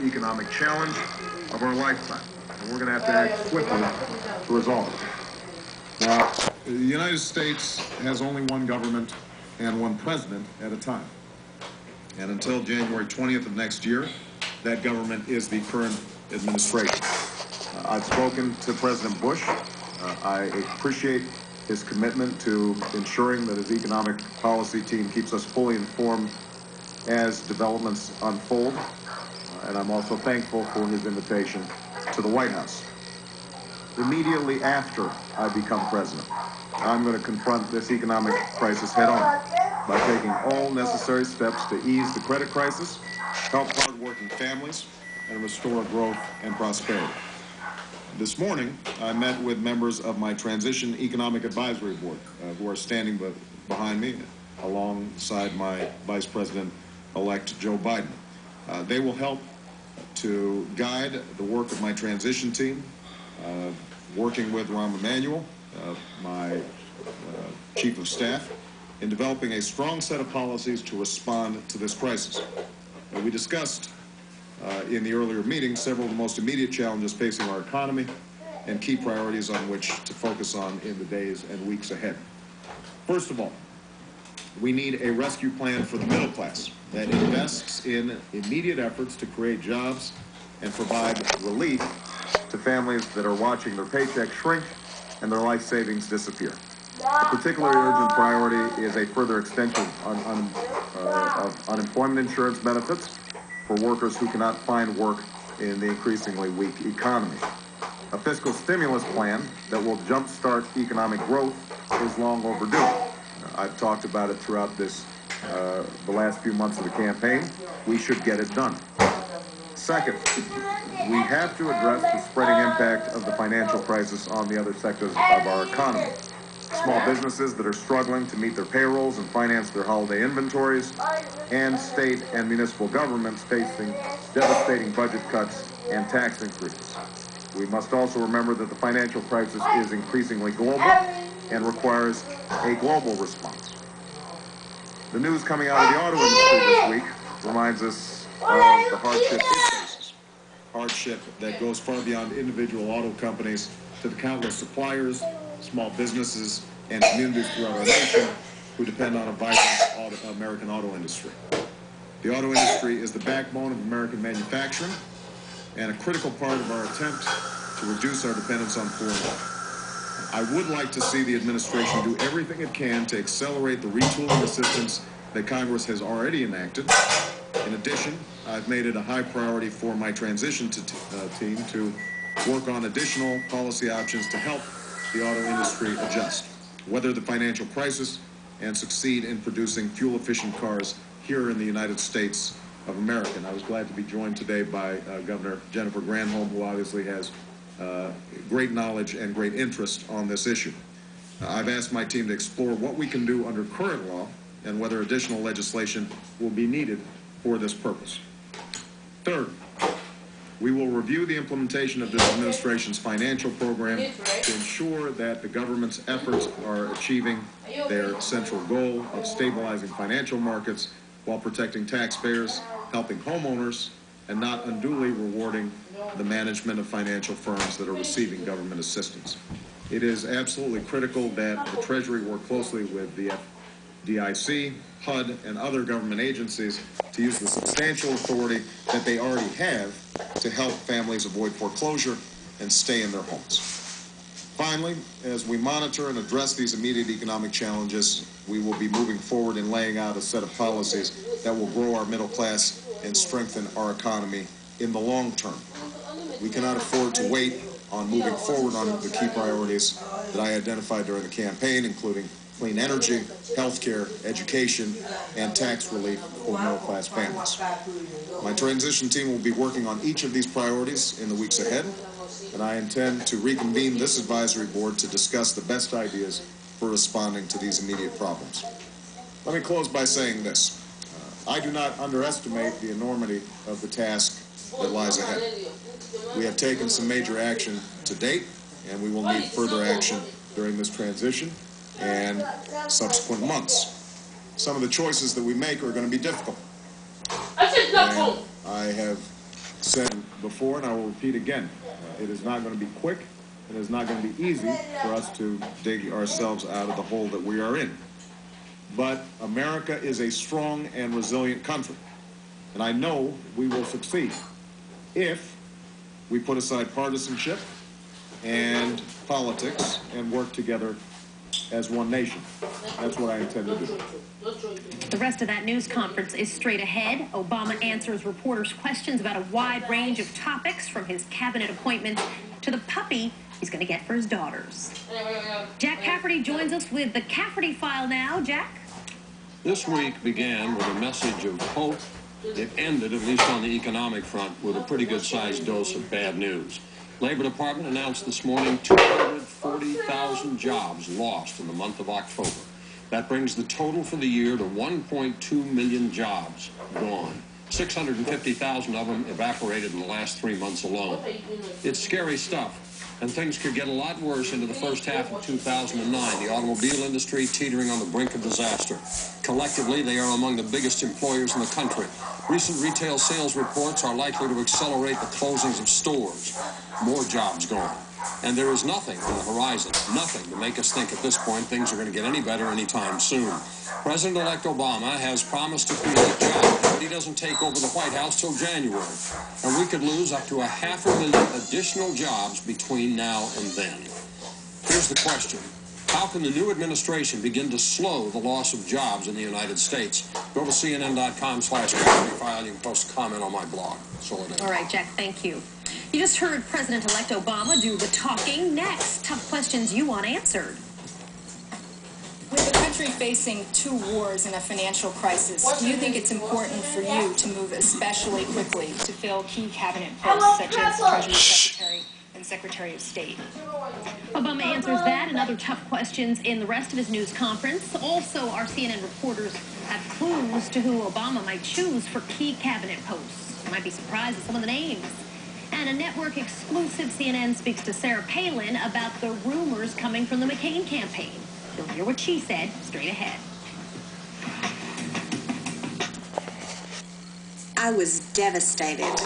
economic challenge of our lifetime, and we're going to have to act swiftly to resolve it. Now, the United States has only one government and one president at a time. And until January 20th of next year, that government is the current administration. I've spoken to President Bush. I appreciate his commitment to ensuring that his economic policy team keeps us fully informed as developments unfold. And I'm also thankful for his invitation to the White House. Immediately after I become president, I'm going to confront this economic crisis head on by taking all necessary steps to ease the credit crisis, help hardworking families, and restore growth and prosperity. This morning, I met with members of my Transition Economic Advisory Board, who are standing behind me alongside my Vice President-elect Joe Biden. They will help to guide the work of my transition team, working with Rahm Emanuel, my Chief of Staff, in developing a strong set of policies to respond to this crisis. We discussed in the earlier meeting several of the most immediate challenges facing our economy and key priorities on which to focus on in the days and weeks ahead. First of all, we need a rescue plan for the middle class that invests in immediate efforts to create jobs and provide relief to families that are watching their paychecks shrink and their life savings disappear. A particularly urgent priority is a further extension of unemployment insurance benefits for workers who cannot find work in the increasingly weak economy. A fiscal stimulus plan that will jumpstart economic growth is long overdue. I've talked about it throughout the last few months of the campaign. We should get it done. Second, we have to address the spreading impact of the financial crisis on the other sectors of our economy. Small businesses that are struggling to meet their payrolls and finance their holiday inventories, and state and municipal governments facing devastating budget cuts and tax increases. We must also remember that the financial crisis is increasingly global and requires a global response. The news coming out of the auto industry this week reminds us of the hardship it faces. Hardship that goes far beyond individual auto companies to the countless suppliers, small businesses, and communities throughout our nation who depend on a vibrant American auto industry. The auto industry is the backbone of American manufacturing and a critical part of our attempt to reduce our dependence on foreign oil. I would like to see the administration do everything it can to accelerate the retooling assistance that Congress has already enacted. In addition, I've made it a high priority for my transition team to work on additional policy options to help the auto industry adjust, weather the financial crisis, and succeed in producing fuel-efficient cars here in the United States of America. And I was glad to be joined today by Governor Jennifer Granholm, who obviously has great knowledge and great interest on this issue. I've asked my team to explore what we can do under current law and whether additional legislation will be needed for this purpose. Third, we will review the implementation of this administration's financial program to ensure that the government's efforts are achieving their central goal of stabilizing financial markets while protecting taxpayers, helping homeowners, and not unduly rewarding the management of financial firms that are receiving government assistance. It is absolutely critical that the Treasury work closely with the FDIC, HUD, and other government agencies to use the substantial authority that they already have to help families avoid foreclosure and stay in their homes. Finally, as we monitor and address these immediate economic challenges, we will be moving forward in laying out a set of policies that will grow our middle class and strengthen our economy in the long term. We cannot afford to wait on moving forward on the key priorities that I identified during the campaign, including clean energy, healthcare, education, and tax relief for middle-class families. My transition team will be working on each of these priorities in the weeks ahead, and I intend to reconvene this advisory board to discuss the best ideas for responding to these immediate problems. Let me close by saying this. I do not underestimate the enormity of the task that lies ahead. We have taken some major action to date, and we will need further action during this transition and subsequent months. Some of the choices that we make are going to be difficult. And I have said before, and I will repeat again, it is not going to be quick. It is not going to be easy for us to dig ourselves out of the hole that we are in. But America is a strong and resilient country. And I know we will succeed if we put aside partisanship and politics and work together as one nation. That's what I intend to do. The rest of that news conference is straight ahead. Obama answers reporters' questions about a wide range of topics, from his cabinet appointments to the puppy he's going to get for his daughters. Jack Cafferty joins us with the Cafferty File now. Jack? This week began with a message of hope. It ended, at least on the economic front, with a pretty good-sized dose of bad news. Labor Department announced this morning 240,000 jobs lost in the month of October. That brings the total for the year to 1.2 million jobs gone. 650,000 of them evaporated in the last 3 months alone. It's scary stuff, and things could get a lot worse into the first half of 2009. The automobile industry teetering on the brink of disaster. Collectively, they are among the biggest employers in the country. Recent retail sales reports are likely to accelerate the closings of stores. More jobs gone. And there is nothing on the horizon, nothing to make us think at this point things are going to get any better anytime soon. President-elect Obama has promised to create jobs, but he doesn't take over the White House till January. And we could lose up to 500,000 additional jobs between now and then. Here's the question. How can the new administration begin to slow the loss of jobs in the United States? Go to CNN.com/Cafferty-File. You can post a comment on my blog. All right, Jack, thank you. You just heard President-elect Obama do the talking. Next, tough questions you want answered. With the country facing 2 wars and a financial crisis, do you think it's important for you to move especially quickly to fill key cabinet posts such as Treasury Secretary and Secretary of State? Obama answers that and other tough questions in the rest of his news conference. Also, our CNN reporters have clues to who Obama might choose for key cabinet posts. You might be surprised at some of the names. And a network exclusive, CNN speaks to Sarah Palin about the rumors coming from the McCain campaign. You'll hear what she said straight ahead. I was devastated.